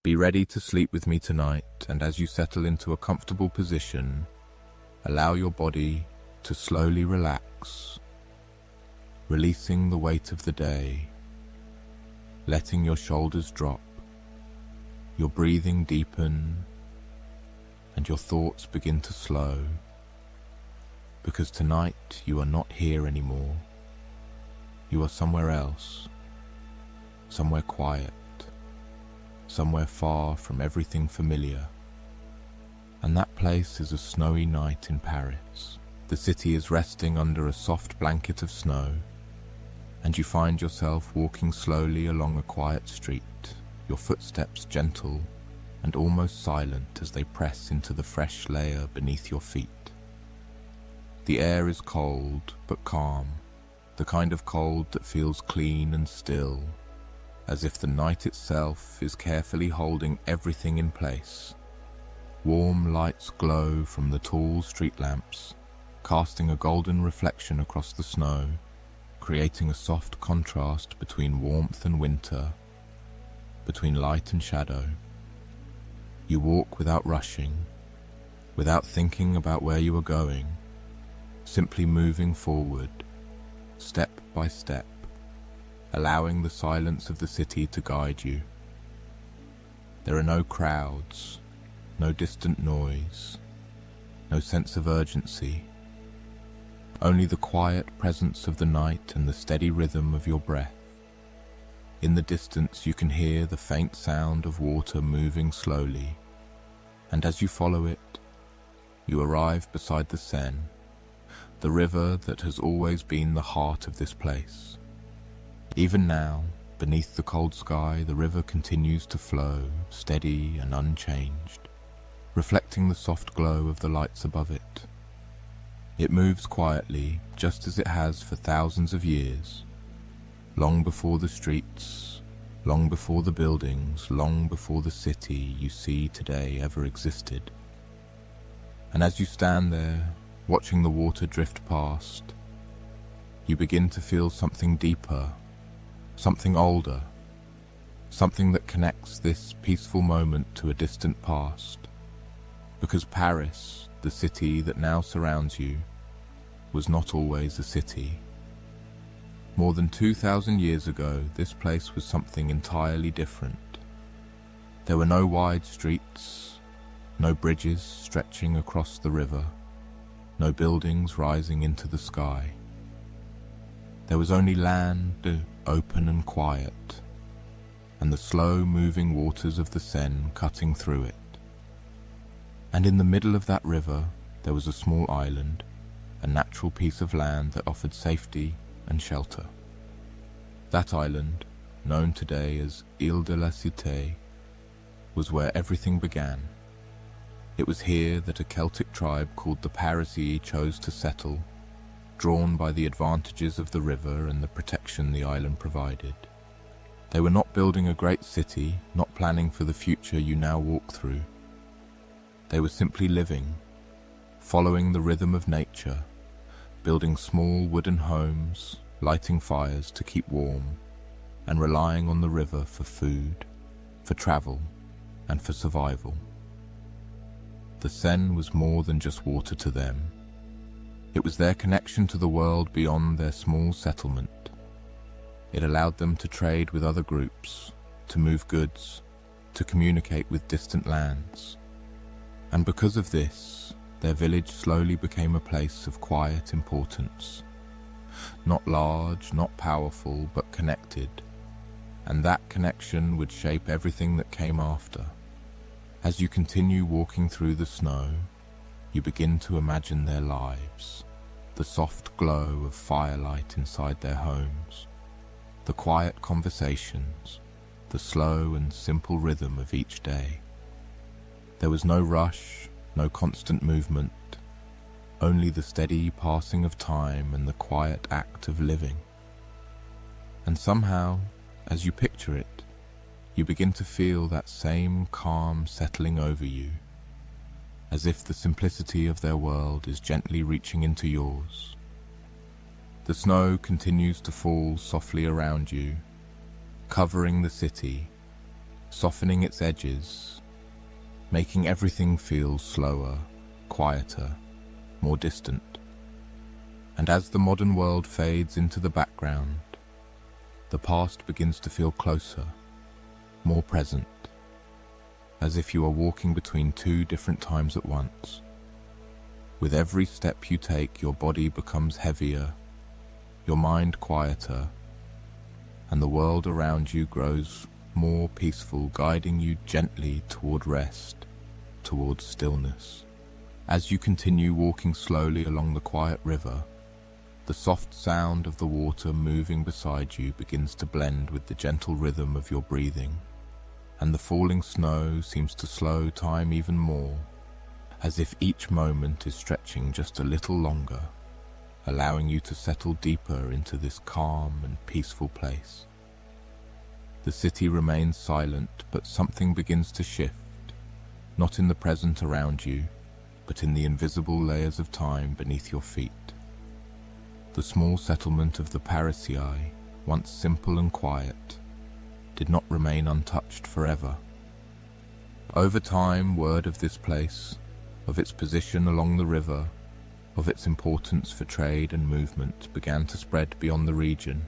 Be ready to sleep with me tonight, and as you settle into a comfortable position, allow your body to slowly relax, releasing the weight of the day, letting your shoulders drop, your breathing deepen, and your thoughts begin to slow, because tonight you are not here anymore. You are somewhere else, somewhere quiet, somewhere far from everything familiar. And that place is a snowy night in Paris. The city is resting under a soft blanket of snow, and you find yourself walking slowly along a quiet street, your footsteps gentle and almost silent as they press into the fresh layer beneath your feet. The air is cold but calm, the kind of cold that feels clean and still, as if the night itself is carefully holding everything in place. Warm lights glow from the tall street lamps, casting a golden reflection across the snow, creating a soft contrast between warmth and winter, between light and shadow. You walk without rushing, without thinking about where you are going, simply moving forward, step by step, allowing the silence of the city to guide you. There are no crowds, no distant noise, no sense of urgency, only the quiet presence of the night and the steady rhythm of your breath. In the distance you can hear the faint sound of water moving slowly, and as you follow it, you arrive beside the Seine, the river that has always been the heart of this place. Even now, beneath the cold sky, the river continues to flow, steady and unchanged, reflecting the soft glow of the lights above it. It moves quietly, just as it has for thousands of years, long before the streets, long before the buildings, long before the city you see today ever existed. And as you stand there, watching the water drift past, you begin to feel something deeper, something older, something that connects this peaceful moment to a distant past. Because Paris, the city that now surrounds you, was not always a city. More than 2,000 years ago, this place was something entirely different. There were no wide streets, no bridges stretching across the river, no buildings rising into the sky. There was only land, open and quiet, and the slow-moving waters of the Seine cutting through it. And in the middle of that river, there was a small island, a natural piece of land that offered safety and shelter. That island, known today as Île de la Cité, was where everything began. It was here that a Celtic tribe called the Parisii chose to settle, drawn by the advantages of the river and the protection the island provided. They were not building a great city, not planning for the future you now walk through. They were simply living, following the rhythm of nature, building small wooden homes, lighting fires to keep warm, and relying on the river for food, for travel, and for survival. The Seine was more than just water to them. It was their connection to the world beyond their small settlement. It allowed them to trade with other groups, to move goods, to communicate with distant lands. And because of this, their village slowly became a place of quiet importance. Not large, not powerful, but connected. And that connection would shape everything that came after. As you continue walking through the snow, you begin to imagine their lives, the soft glow of firelight inside their homes, the quiet conversations, the slow and simple rhythm of each day. There was no rush, no constant movement, only the steady passing of time and the quiet act of living. And somehow, as you picture it, you begin to feel that same calm settling over you, as if the simplicity of their world is gently reaching into yours. The snow continues to fall softly around you, covering the city, softening its edges, making everything feel slower, quieter, more distant. And as the modern world fades into the background, the past begins to feel closer, more present, as if you are walking between two different times at once. With every step you take, your body becomes heavier, your mind quieter, and the world around you grows more peaceful, guiding you gently toward rest, towards stillness. As you continue walking slowly along the quiet river, the soft sound of the water moving beside you begins to blend with the gentle rhythm of your breathing, and the falling snow seems to slow time even more, as if each moment is stretching just a little longer, allowing you to settle deeper into this calm and peaceful place. The city remains silent, but something begins to shift, not in the present around you, but in the invisible layers of time beneath your feet. The small settlement of the Parisii, once simple and quiet, did not remain untouched forever. Over time, word of this place, of its position along the river, of its importance for trade and movement, began to spread beyond the region,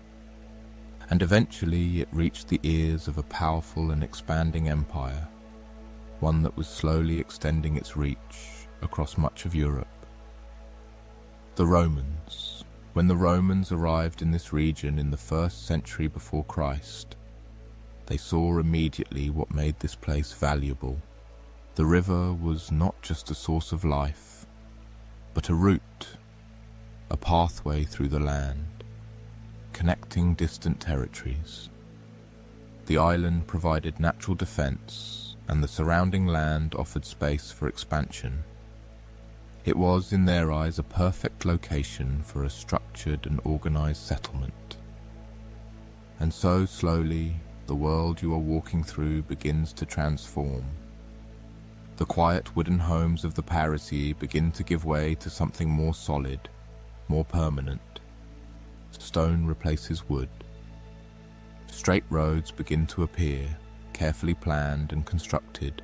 and eventually it reached the ears of a powerful and expanding empire, one that was slowly extending its reach across much of Europe. The Romans. When the Romans arrived in this region in the 1st century before Christ, they saw immediately what made this place valuable. The river was not just a source of life, but a route, a pathway through the land, connecting distant territories. The island provided natural defense, and the surrounding land offered space for expansion. It was, in their eyes, a perfect location for a structured and organized settlement. And so, slowly, the world you are walking through begins to transform. The quiet wooden homes of the Parisii begin to give way to something more solid, more permanent. Stone replaces wood. Straight roads begin to appear, carefully planned and constructed,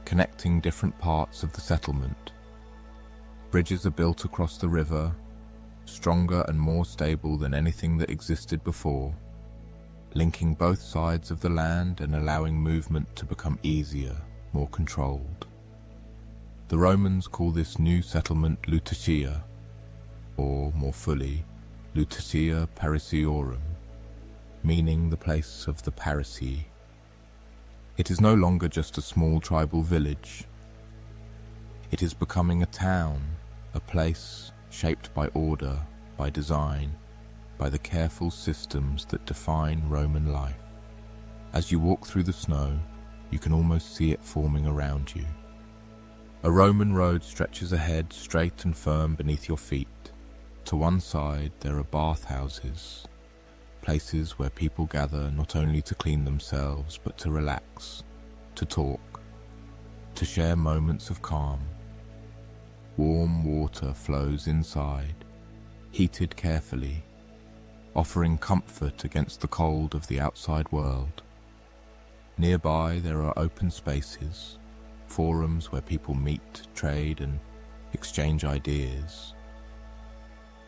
connecting different parts of the settlement. Bridges are built across the river, stronger and more stable than anything that existed before, linking both sides of the land and allowing movement to become easier, more controlled. The Romans call this new settlement Lutetia, or more fully, Lutetia Parisiorum, meaning the place of the Parisii. It is no longer just a small tribal village. It is becoming a town, a place shaped by order, by design, by the careful systems that define Roman life. As you walk through the snow, you can almost see it forming around you. A Roman road stretches ahead, straight and firm beneath your feet. To one side, there are bathhouses, places where people gather not only to clean themselves, but to relax, to talk, to share moments of calm. Warm water flows inside, heated carefully, offering comfort against the cold of the outside world. Nearby there are open spaces, forums where people meet, trade and exchange ideas.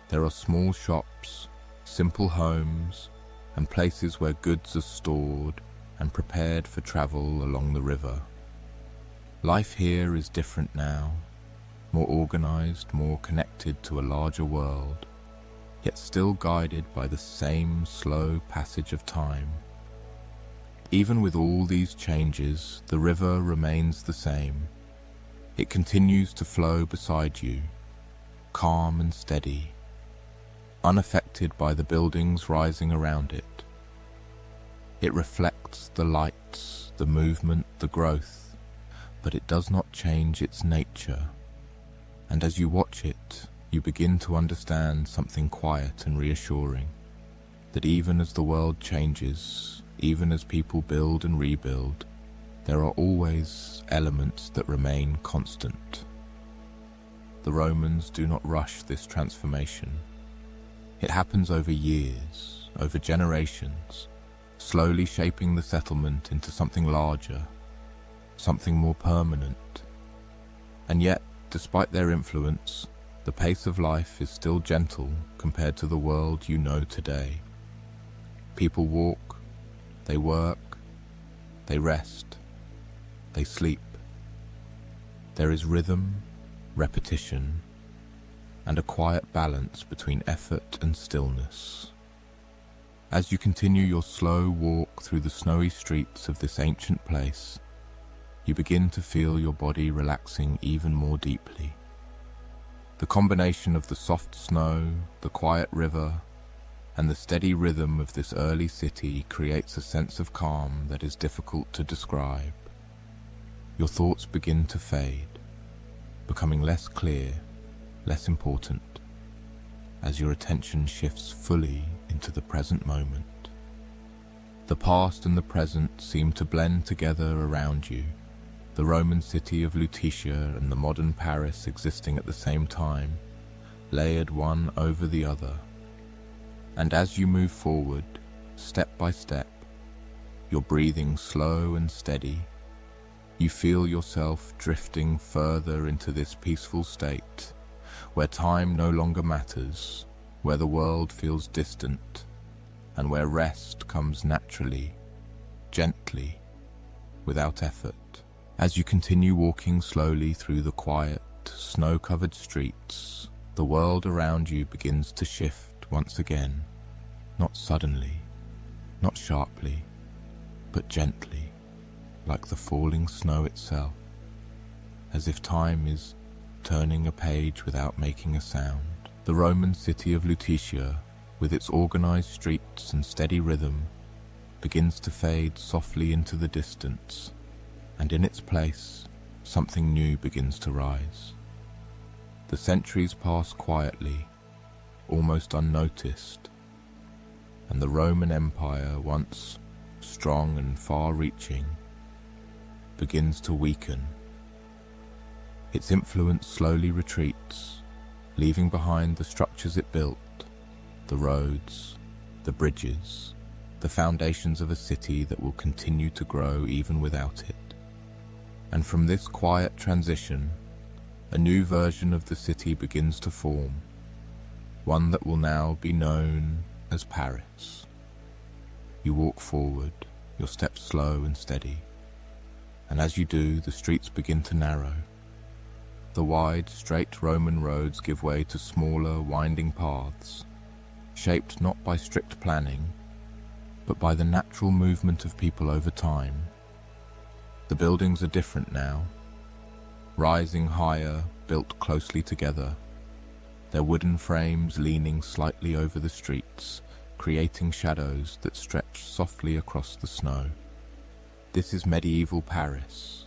There are small shops, simple homes, and places where goods are stored and prepared for travel along the river. Life here is different now, more organized, more connected to a larger world, yet still guided by the same slow passage of time. Even with all these changes, the river remains the same. It continues to flow beside you, calm and steady, unaffected by the buildings rising around it. It reflects the lights, the movement, the growth, but it does not change its nature. And as you watch it, you begin to understand something quiet and reassuring, that even as the world changes, even as people build and rebuild, there are always elements that remain constant. The Romans do not rush this transformation. It happens over years, over generations, slowly shaping the settlement into something larger, something more permanent. And yet, despite their influence, the pace of life is still gentle compared to the world you know today. People walk, they work, they rest, they sleep. There is rhythm, repetition, and a quiet balance between effort and stillness. As you continue your slow walk through the snowy streets of this ancient place, you begin to feel your body relaxing even more deeply. The combination of the soft snow, the quiet river, and the steady rhythm of this early city creates a sense of calm that is difficult to describe. Your thoughts begin to fade, becoming less clear, less important, as your attention shifts fully into the present moment. The past and the present seem to blend together around you, the Roman city of Lutetia and the modern Paris existing at the same time, layered one over the other. And as you move forward, step by step, your breathing slow and steady, you feel yourself drifting further into this peaceful state, where time no longer matters, where the world feels distant, and where rest comes naturally, gently, without effort. As you continue walking slowly through the quiet, snow-covered streets, the world around you begins to shift once again, not suddenly, not sharply, but gently, like the falling snow itself, as if time is turning a page without making a sound. The Roman city of Lutetia, with its organized streets and steady rhythm, begins to fade softly into the distance, and in its place, something new begins to rise. The centuries pass quietly, almost unnoticed, and the Roman Empire, once strong and far-reaching, begins to weaken. Its influence slowly retreats, leaving behind the structures it built, the roads, the bridges, the foundations of a city that will continue to grow even without it. And from this quiet transition, a new version of the city begins to form, one that will now be known as Paris. You walk forward, your steps slow and steady, and as you do, the streets begin to narrow. The wide, straight Roman roads give way to smaller, winding paths, shaped not by strict planning, but by the natural movement of people over time. The buildings are different now, rising higher, built closely together, their wooden frames leaning slightly over the streets, creating shadows that stretch softly across the snow. This is medieval Paris,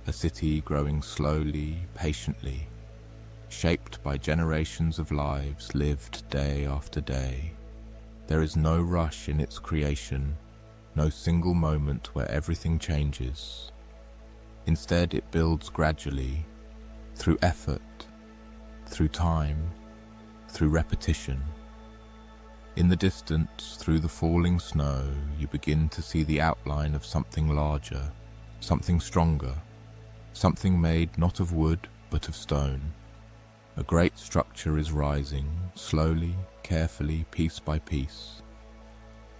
a city growing slowly, patiently, shaped by generations of lives lived day after day. There is no rush in its creation, no single moment where everything changes. Instead, it builds gradually, through effort, through time, through repetition. In the distance, through the falling snow, you begin to see the outline of something larger, something stronger, something made not of wood but of stone. A great structure is rising, slowly, carefully, piece by piece.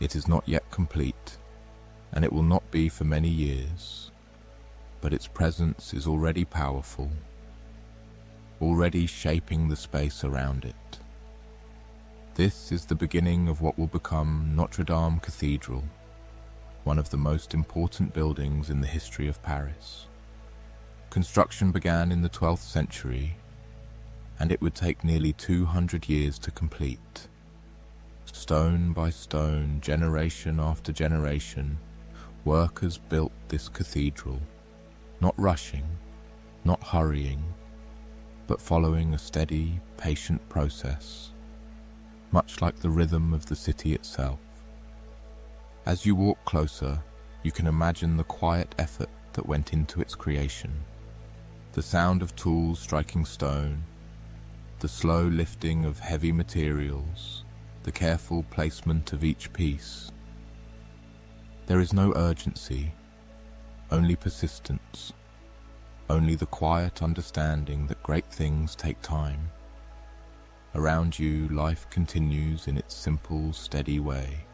It is not yet complete, and it will not be for many years, but its presence is already powerful, already shaping the space around it. This is the beginning of what will become Notre Dame Cathedral, one of the most important buildings in the history of Paris. Construction began in the 12th century, and it would take nearly 200 years to complete. Stone by stone, generation after generation, workers built this cathedral, not rushing, not hurrying, but following a steady, patient process, much like the rhythm of the city itself. As you walk closer, you can imagine the quiet effort that went into its creation. The sound of tools striking stone, the slow lifting of heavy materials, the careful placement of each piece. There is no urgency, only persistence, only the quiet understanding that great things take time. Around you, life continues in its simple, steady way.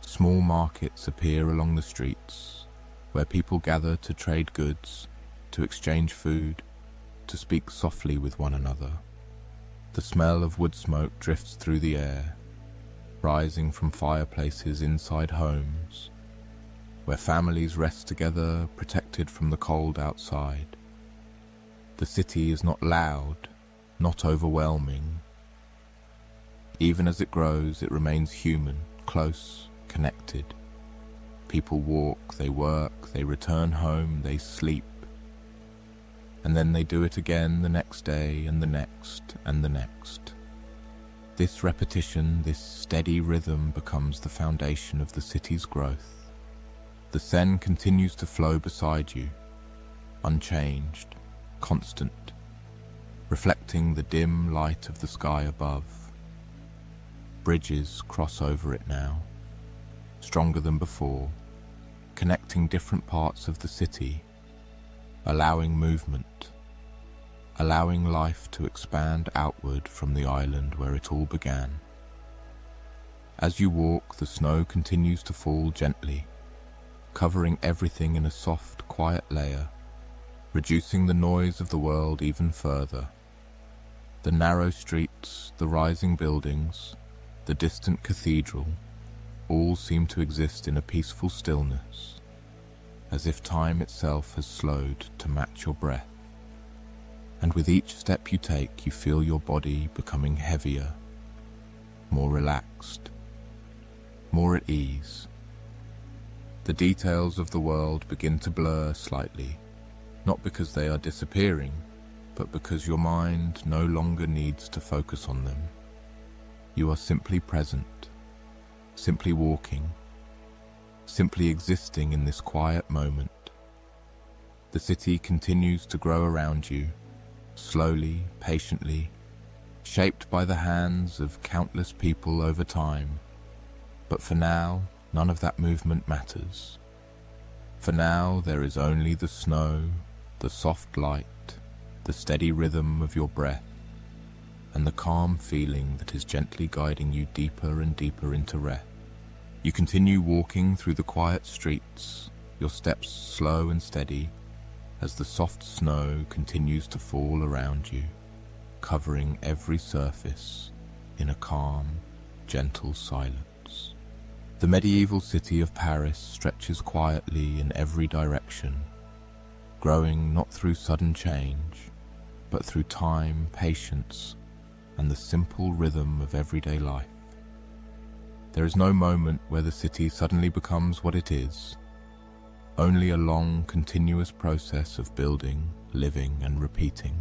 Small markets appear along the streets, where people gather to trade goods, to exchange food, to speak softly with one another. The smell of wood smoke drifts through the air, rising from fireplaces inside homes, where families rest together, protected from the cold outside. The city is not loud, not overwhelming. Even as it grows, it remains human, close, connected. People walk, they work, they return home, they sleep. And then they do it again the next day and the next and the next. This repetition, this steady rhythm becomes the foundation of the city's growth. The Seine continues to flow beside you, unchanged, constant, reflecting the dim light of the sky above. Bridges cross over it now, stronger than before, connecting different parts of the city, allowing movement, allowing life to expand outward from the island where it all began. As you walk, the snow continues to fall gently, covering everything in a soft, quiet layer, reducing the noise of the world even further. The narrow streets, the rising buildings, the distant cathedral, all seem to exist in a peaceful stillness, as if time itself has slowed to match your breath. And with each step you take, you feel your body becoming heavier, more relaxed, more at ease. The details of the world begin to blur slightly, not because they are disappearing, but because your mind no longer needs to focus on them. You are simply present, simply walking, simply existing in this quiet moment. The city continues to grow around you, slowly, patiently, shaped by the hands of countless people over time. But for now, none of that movement matters. For now, there is only the snow, the soft light, the steady rhythm of your breath, and the calm feeling that is gently guiding you deeper and deeper into rest. You continue walking through the quiet streets, your steps slow and steady, as the soft snow continues to fall around you, covering every surface in a calm, gentle silence. The medieval city of Paris stretches quietly in every direction, growing not through sudden change, but through time, patience, and the simple rhythm of everyday life. There is no moment where the city suddenly becomes what it is, only a long, continuous process of building, living, and repeating.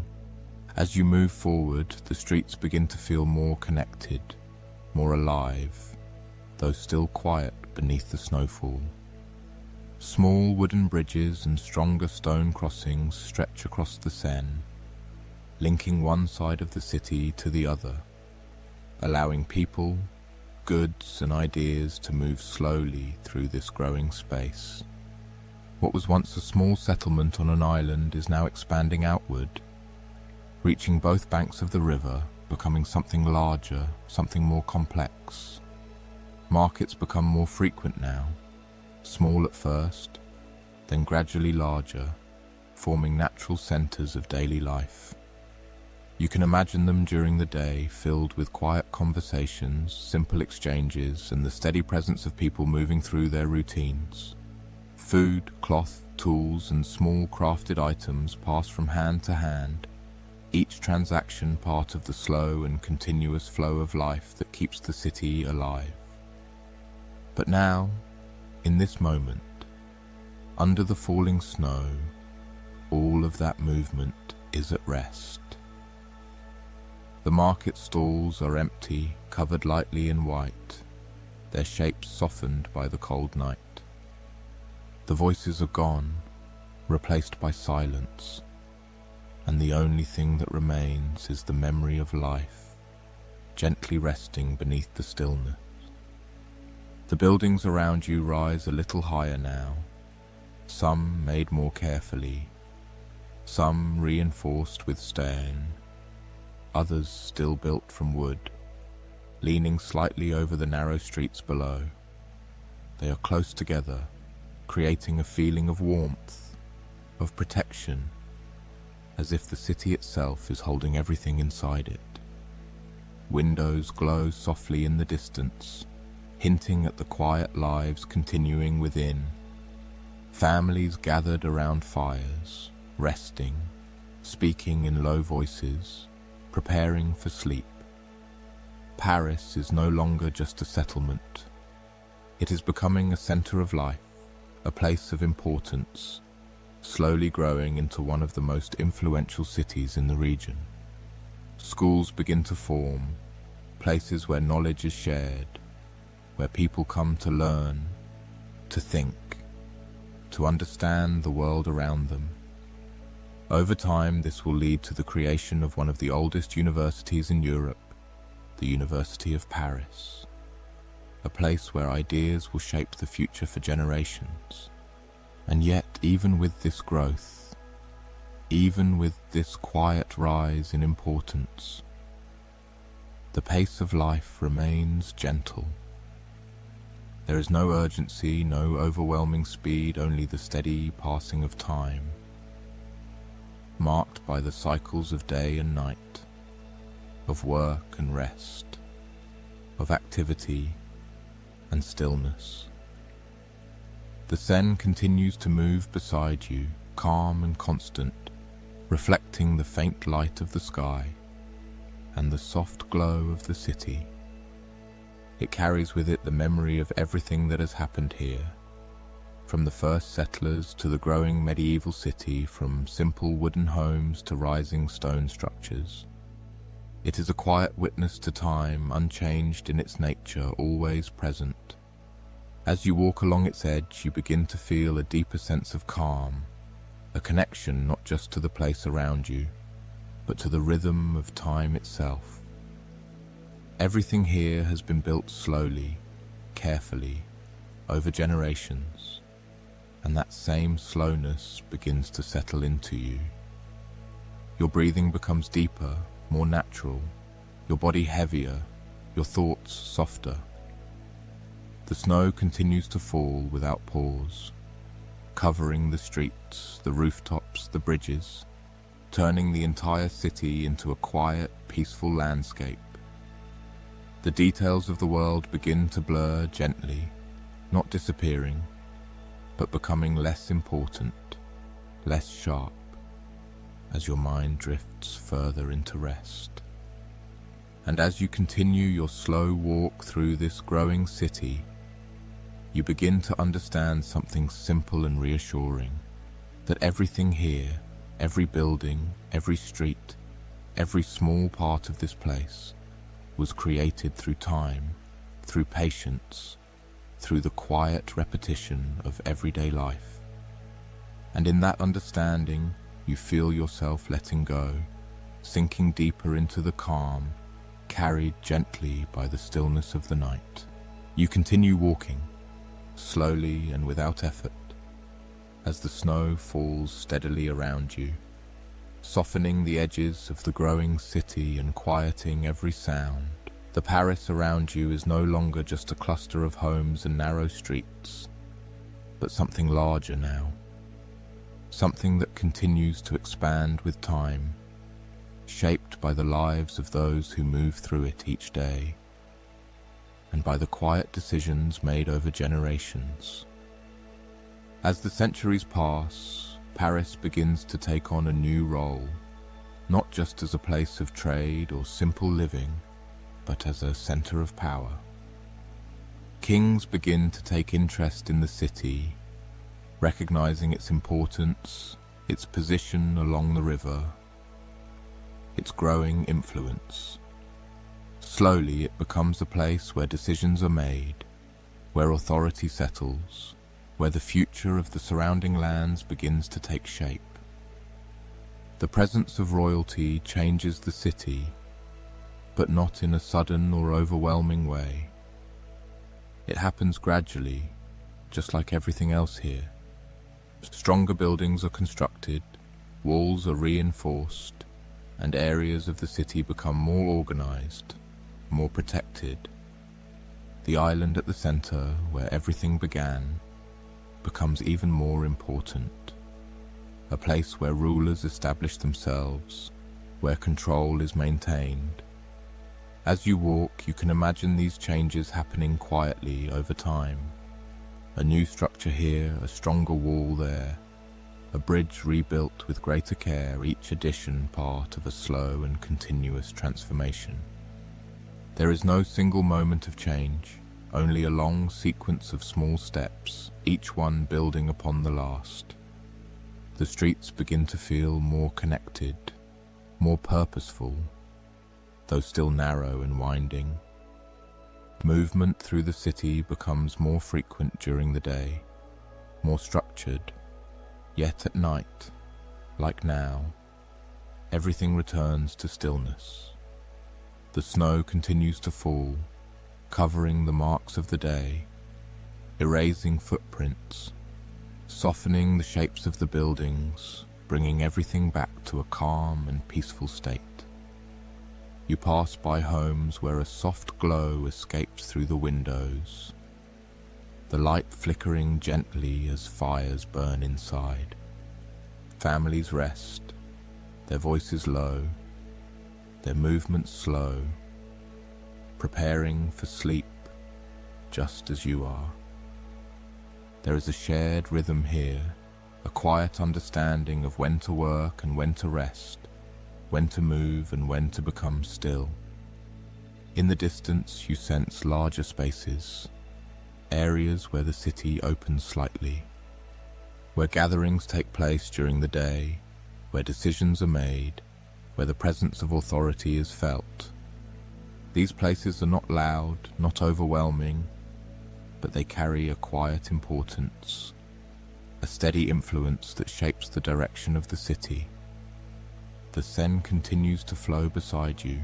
As you move forward, the streets begin to feel more connected, more alive, though still quiet beneath the snowfall. Small wooden bridges and stronger stone crossings stretch across the Seine, linking one side of the city to the other, allowing people, goods, and ideas to move slowly through this growing space. What was once a small settlement on an island is now expanding outward, reaching both banks of the river, becoming something larger, something more complex. Markets become more frequent now, small at first, then gradually larger, forming natural centers of daily life. You can imagine them during the day, filled with quiet conversations, simple exchanges, and the steady presence of people moving through their routines. Food, cloth, tools, and small crafted items pass from hand to hand, each transaction part of the slow and continuous flow of life that keeps the city alive. But now, in this moment, under the falling snow, all of that movement is at rest. The market stalls are empty, covered lightly in white, their shapes softened by the cold night. The voices are gone, replaced by silence, and the only thing that remains is the memory of life, gently resting beneath the stillness. The buildings around you rise a little higher now, some made more carefully, some reinforced with stone, others still built from wood, leaning slightly over the narrow streets below. They are close together, creating a feeling of warmth, of protection, as if the city itself is holding everything inside it. Windows glow softly in the distance, hinting at the quiet lives continuing within. Families gathered around fires, resting, speaking in low voices, preparing for sleep. Paris is no longer just a settlement. It is becoming a center of life, a place of importance, slowly growing into one of the most influential cities in the region. Schools begin to form, places where knowledge is shared, where people come to learn, to think, to understand the world around them. Over time, this will lead to the creation of one of the oldest universities in Europe, the University of Paris, a place where ideas will shape the future for generations. And yet, even with this growth, even with this quiet rise in importance, the pace of life remains gentle. There is no urgency, no overwhelming speed, only the steady passing of time, marked by the cycles of day and night, of work and rest, of activity and stillness. The Seine continues to move beside you, calm and constant, reflecting the faint light of the sky and the soft glow of the city. It carries with it the memory of everything that has happened here, from the first settlers to the growing medieval city, from simple wooden homes to rising stone structures. It is a quiet witness to time, unchanged in its nature, always present. As you walk along its edge, you begin to feel a deeper sense of calm, a connection not just to the place around you, but to the rhythm of time itself. Everything here has been built slowly, carefully, over generations, and that same slowness begins to settle into you. Your breathing becomes deeper, more natural, your body heavier, your thoughts softer. The snow continues to fall without pause, covering the streets, the rooftops, the bridges, turning the entire city into a quiet, peaceful landscape. The details of the world begin to blur gently, not disappearing, but becoming less important, less sharp, as your mind drifts further into rest. And as you continue your slow walk through this growing city, you begin to understand something simple and reassuring, that everything here, every building, every street, every small part of this place, was created through time, through patience, through the quiet repetition of everyday life. And in that understanding, you feel yourself letting go, sinking deeper into the calm, carried gently by the stillness of the night. You continue walking, slowly and without effort, as the snow falls steadily around you, softening the edges of the growing city and quieting every sound. The Paris around you is no longer just a cluster of homes and narrow streets, but something larger now, something that continues to expand with time, shaped by the lives of those who move through it each day, and by the quiet decisions made over generations. As the centuries pass, Paris begins to take on a new role, not just as a place of trade or simple living, but as a center of power. Kings begin to take interest in the city, recognizing its importance, its position along the river, its growing influence. Slowly it becomes a place where decisions are made, where authority settles, where the future of the surrounding lands begins to take shape. The presence of royalty changes the city, but not in a sudden or overwhelming way. It happens gradually, just like everything else here. Stronger buildings are constructed, walls are reinforced, and areas of the city become more organized, more protected. The island at the center, where everything began, becomes even more important. A place where rulers establish themselves, where control is maintained. As you walk, you can imagine these changes happening quietly over time. A new structure here, a stronger wall there, a bridge rebuilt with greater care, each addition part of a slow and continuous transformation. There is no single moment of change, only a long sequence of small steps, each one building upon the last. The streets begin to feel more connected, more purposeful, though still narrow and winding. Movement through the city becomes more frequent during the day, more structured, yet at night, like now, everything returns to stillness. The snow continues to fall, covering the marks of the day, erasing footprints, softening the shapes of the buildings, bringing everything back to a calm and peaceful state. You pass by homes where a soft glow escapes through the windows, the light flickering gently as fires burn inside. Families rest, their voices low, their movements slow, preparing for sleep just as you are. There is a shared rhythm here, a quiet understanding of when to work and when to rest, when to move and when to become still. In the distance you sense larger spaces, areas where the city opens slightly, where gatherings take place during the day, where decisions are made, where the presence of authority is felt. These places are not loud, not overwhelming, but they carry a quiet importance, a steady influence that shapes the direction of the city. The Seine continues to flow beside you,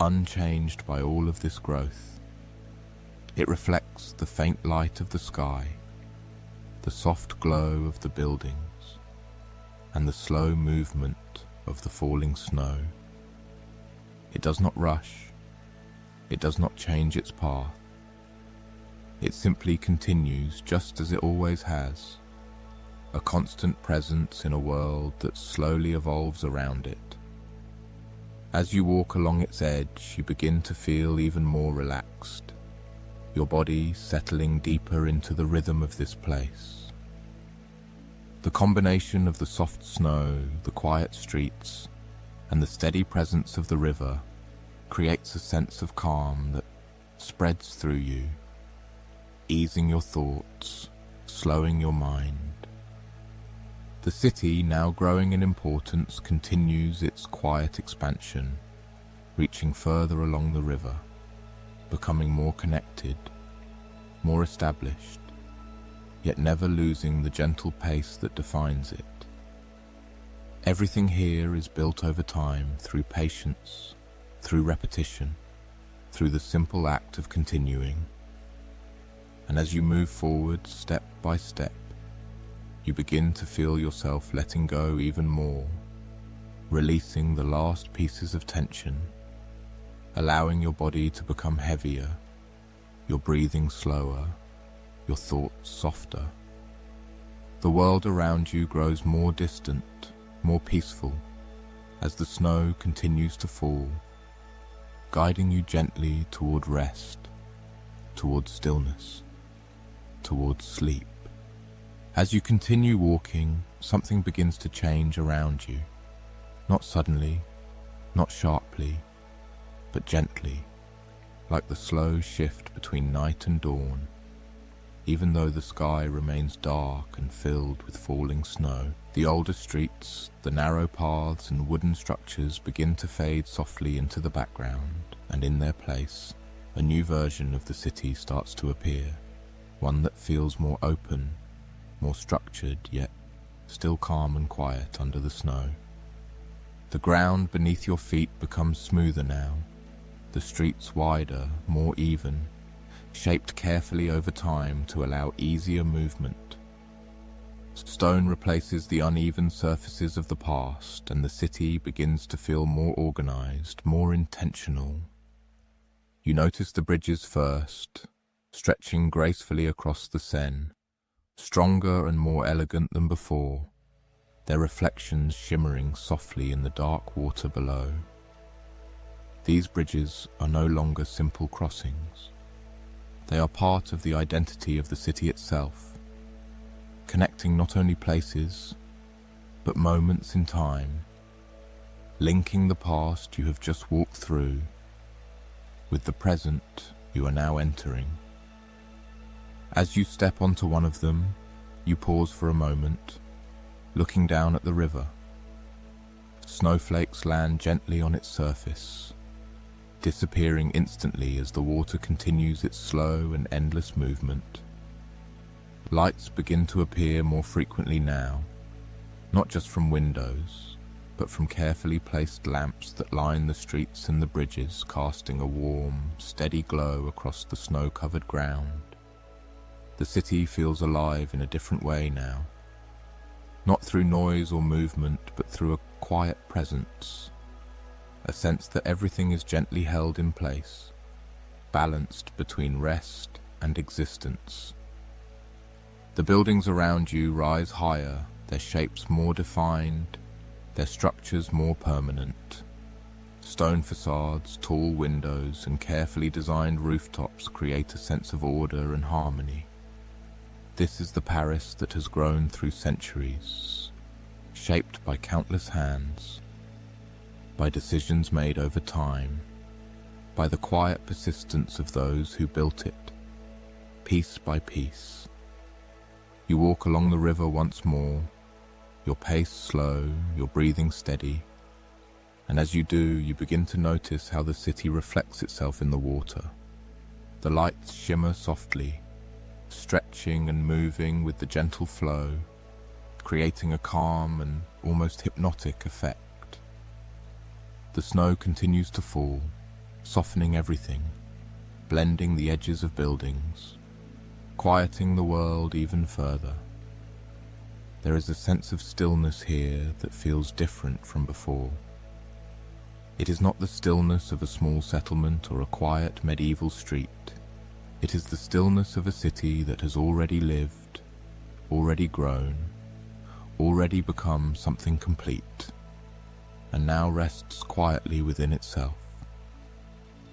unchanged by all of this growth. It reflects the faint light of the sky, the soft glow of the buildings, and the slow movement of the falling snow. It does not rush, it does not change its path. It simply continues just as it always has, a constant presence in a world that slowly evolves around it. As you walk along its edge, you begin to feel even more relaxed, your body settling deeper into the rhythm of this place. The combination of the soft snow, the quiet streets, and the steady presence of the river creates a sense of calm that spreads through you, easing your thoughts, slowing your mind. The city, now growing in importance, continues its quiet expansion, reaching further along the river, becoming more connected, more established, yet never losing the gentle pace that defines it. Everything here is built over time through patience, through repetition, through the simple act of continuing. And as you move forward step by step, you begin to feel yourself letting go even more, releasing the last pieces of tension, allowing your body to become heavier, your breathing slower, your thoughts softer. The world around you grows more distant, more peaceful, as the snow continues to fall, guiding you gently toward rest, toward stillness, toward sleep. As you continue walking, something begins to change around you. Not suddenly, not sharply, but gently, like the slow shift between night and dawn. Even though the sky remains dark and filled with falling snow, the older streets, the narrow paths and wooden structures begin to fade softly into the background, and in their place, a new version of the city starts to appear, one that feels more open, more structured, yet still calm and quiet under the snow. The ground beneath your feet becomes smoother now, the streets wider, more even, shaped carefully over time to allow easier movement. Stone replaces the uneven surfaces of the past, and the city begins to feel more organized, more intentional. You notice the bridges first, stretching gracefully across the Seine, stronger and more elegant than before, their reflections shimmering softly in the dark water below. These bridges are no longer simple crossings. They are part of the identity of the city itself, connecting not only places, but moments in time, linking the past you have just walked through with the present you are now entering. As you step onto one of them, you pause for a moment, looking down at the river. Snowflakes land gently on its surface, disappearing instantly as the water continues its slow and endless movement. Lights begin to appear more frequently now, not just from windows, but from carefully placed lamps that line the streets and the bridges, casting a warm, steady glow across the snow-covered ground. The city feels alive in a different way now, not through noise or movement, but through a quiet presence, a sense that everything is gently held in place, balanced between rest and existence. The buildings around you rise higher, their shapes more defined, their structures more permanent. Stone facades, tall windows, and carefully designed rooftops create a sense of order and harmony. This is the Paris that has grown through centuries, shaped by countless hands, by decisions made over time, by the quiet persistence of those who built it, piece by piece. You walk along the river once more, your pace slow, your breathing steady, and as you do, you begin to notice how the city reflects itself in the water. The lights shimmer softly, stretching and moving with the gentle flow, creating a calm and almost hypnotic effect. The snow continues to fall, softening everything, blending the edges of buildings, quieting the world even further. There is a sense of stillness here that feels different from before. It is not the stillness of a small settlement or a quiet medieval street. It is the stillness of a city that has already lived, already grown, already become something complete, and now rests quietly within itself.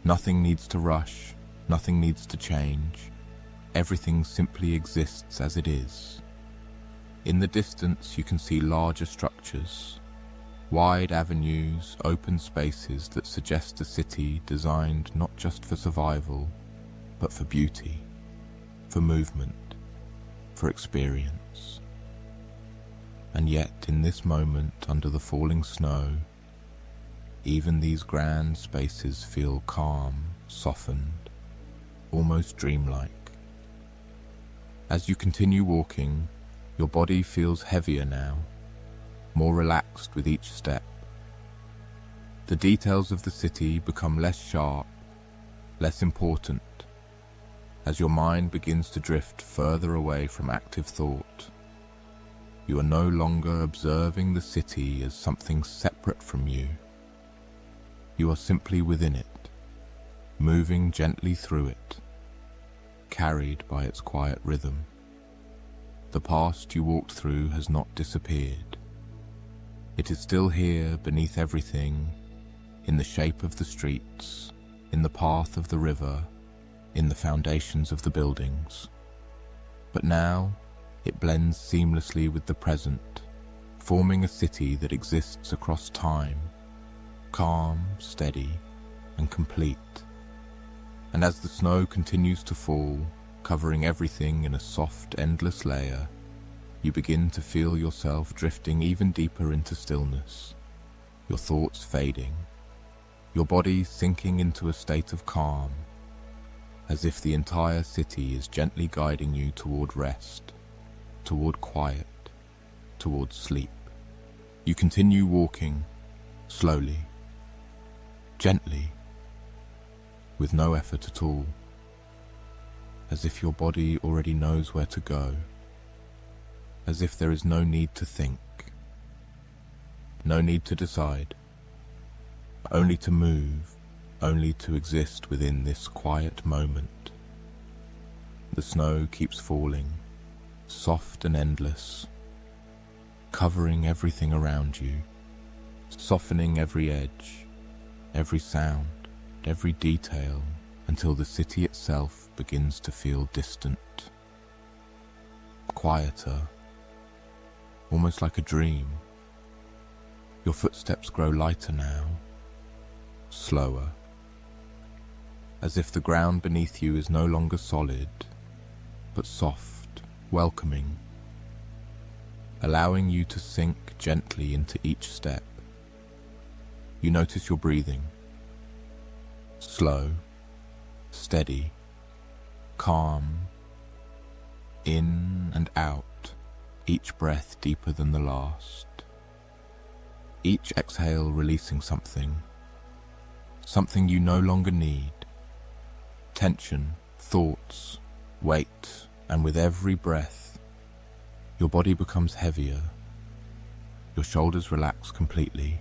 Nothing needs to rush, nothing needs to change. Everything simply exists as it is. In the distance you can see larger structures, wide avenues, open spaces that suggest a city designed not just for survival, but for beauty, for movement, for experience. And yet, in this moment under the falling snow, even these grand spaces feel calm, softened, almost dreamlike. As you continue walking, your body feels heavier now, more relaxed with each step. The details of the city become less sharp, less important, as your mind begins to drift further away from active thought. You are no longer observing the city as something separate from you. You are simply within it, moving gently through it, carried by its quiet rhythm. The past you walked through has not disappeared. It is still here beneath everything, in the shape of the streets, in the path of the river, in the foundations of the buildings. But now it blends seamlessly with the present, forming a city that exists across time, calm, steady, and complete. And as the snow continues to fall, covering everything in a soft, endless layer, you begin to feel yourself drifting even deeper into stillness, your thoughts fading, your body sinking into a state of calm, as if the entire city is gently guiding you toward rest, toward quiet, toward sleep. You continue walking, slowly, gently, with no effort at all. as if your body already knows where to go, as if there is no need to think, no need to decide, only to move, only to exist within this quiet moment. The snow keeps falling, soft and endless, covering everything around you, softening every edge, every sound, every detail, until the city itself begins to feel distant, quieter, almost like a dream. Your footsteps grow lighter now, slower, as if the ground beneath you is no longer solid, but soft, welcoming, allowing you to sink gently into each step. You notice your breathing, slow, steady, calm, in and out, each breath deeper than the last. Each exhale releasing something you no longer need. Tension, thoughts, weight, and with every breath, your body becomes heavier. Your shoulders relax completely.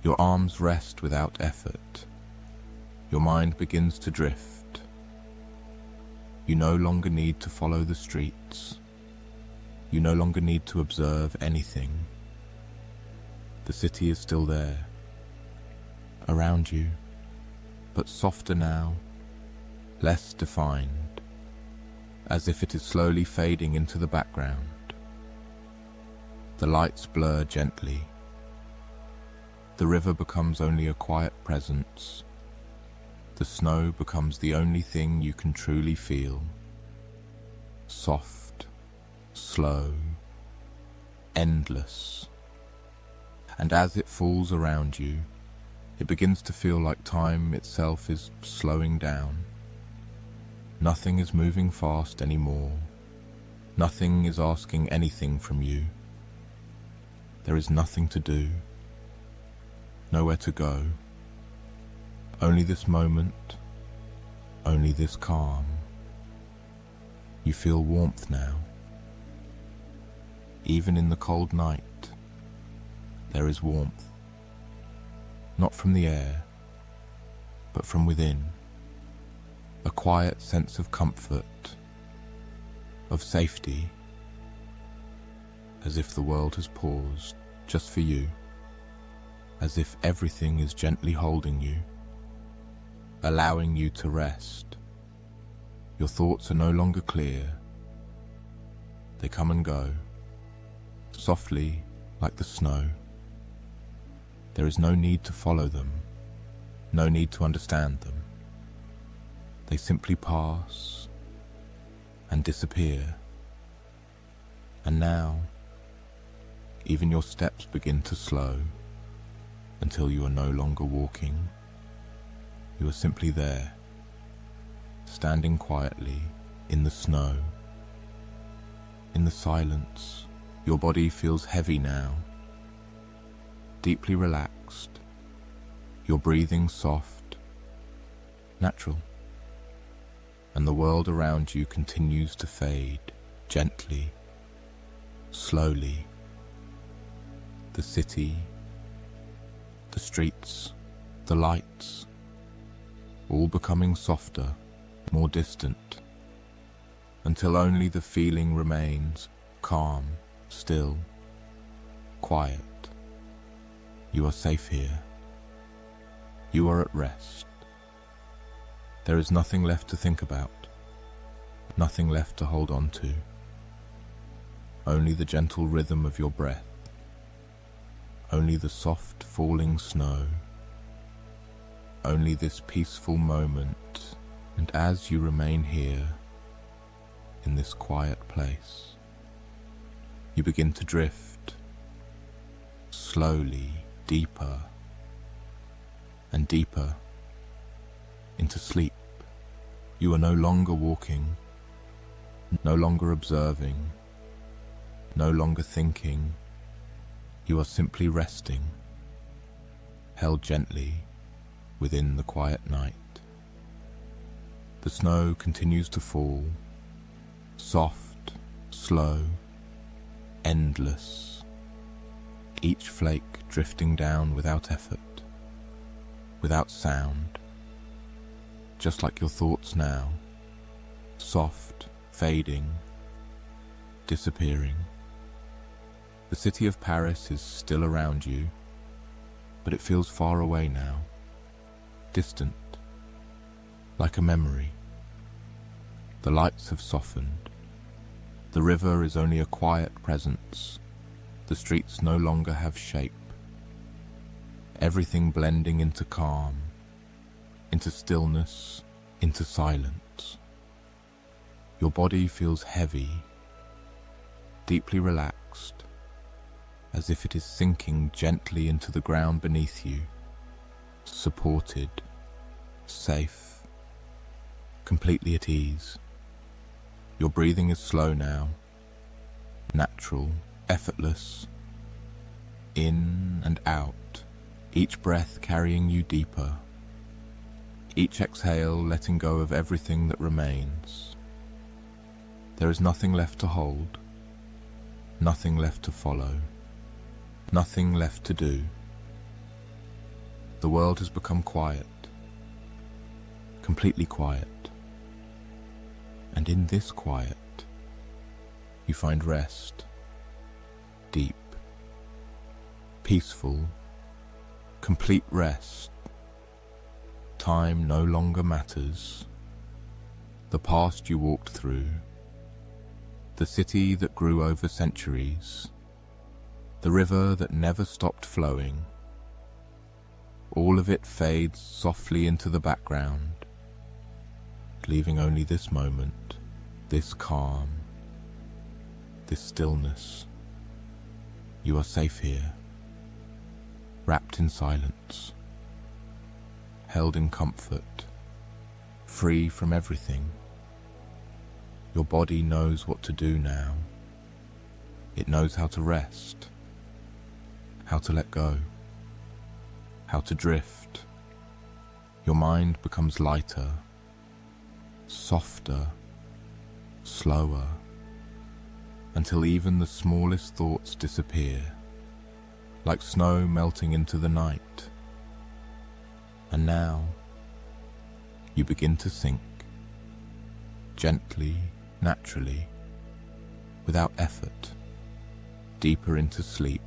Your arms rest without effort. Your mind begins to drift. You no longer need to follow the streets. You no longer need to observe anything. The city is still there, around you, but softer now, less defined, as if it is slowly fading into the background. The lights blur gently. The river becomes only a quiet presence. The snow becomes the only thing you can truly feel. Soft, slow, endless. And as it falls around you, it begins to feel like time itself is slowing down. Nothing is moving fast anymore. Nothing is asking anything from you. There is nothing to do, nowhere to go. Only this moment, only this calm. You feel warmth now. Even in the cold night, there is warmth. Not from the air, but from within. A quiet sense of comfort, of safety, as if the world has paused just for you, as if everything is gently holding you, allowing you to rest. Your thoughts are no longer clear. They come and go, softly like the snow. There is no need to follow them, no need to understand them. They simply pass and disappear. And now, even your steps begin to slow until you are no longer walking. You are simply there, standing quietly in the snow. In the silence, your body feels heavy now, deeply relaxed, your breathing soft, natural, and the world around you continues to fade, gently, slowly. The city, the streets, the lights, all becoming softer, more distant, until only the feeling remains, calm, still, quiet. You are safe here. You are at rest. There is nothing left to think about, nothing left to hold on to. Only the gentle rhythm of your breath, only the soft falling snow, only this peaceful moment. And as you remain here, in this quiet place, you begin to drift, slowly, deeper and deeper into sleep. You are no longer walking, no longer observing, no longer thinking. You are simply resting, held gently within the quiet night. The snow continues to fall, soft, slow, endless, each flake drifting down without effort, without sound, just like your thoughts now, soft, fading, disappearing. The city of Paris is still around you, but it feels far away now, distant, like a memory. The lights have softened. The river is only a quiet presence. The streets no longer have shape. Everything blending into calm, into stillness, into silence. Your body feels heavy, deeply relaxed, as if it is sinking gently into the ground beneath you, supported, safe, completely at ease. Your breathing is slow now, natural, effortless, in and out, each breath carrying you deeper, each exhale letting go of everything that remains. There is nothing left to hold, nothing left to follow, nothing left to do. The world has become quiet, completely quiet. And in this quiet, you find rest, deep, peaceful, complete rest. Time no longer matters. The past you walked through, the city that grew over centuries, the river that never stopped flowing, all of it fades softly into the background, leaving only this moment, this calm, this stillness. You are safe here, wrapped in silence, held in comfort, free from everything. Your body knows what to do now. It knows how to rest, how to let go, how to drift. Your mind becomes lighter, softer, slower, until even the smallest thoughts disappear, like snow melting into the night. And now, you begin to sink, gently, naturally, without effort, deeper into sleep.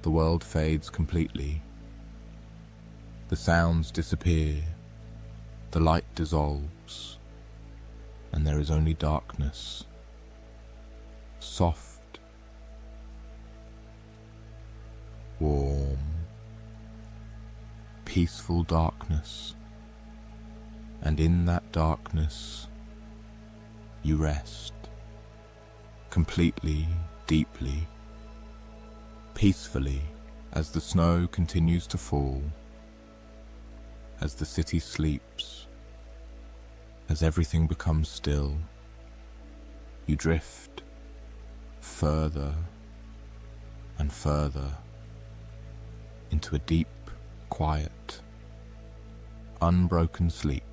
The world fades completely. The sounds disappear. The light dissolves, and there is only darkness, soft, warm, peaceful darkness. And in that darkness, you rest, completely, deeply, peacefully, as the snow continues to fall, as the city sleeps, as everything becomes still. You drift further and further into a deep, quiet, unbroken sleep.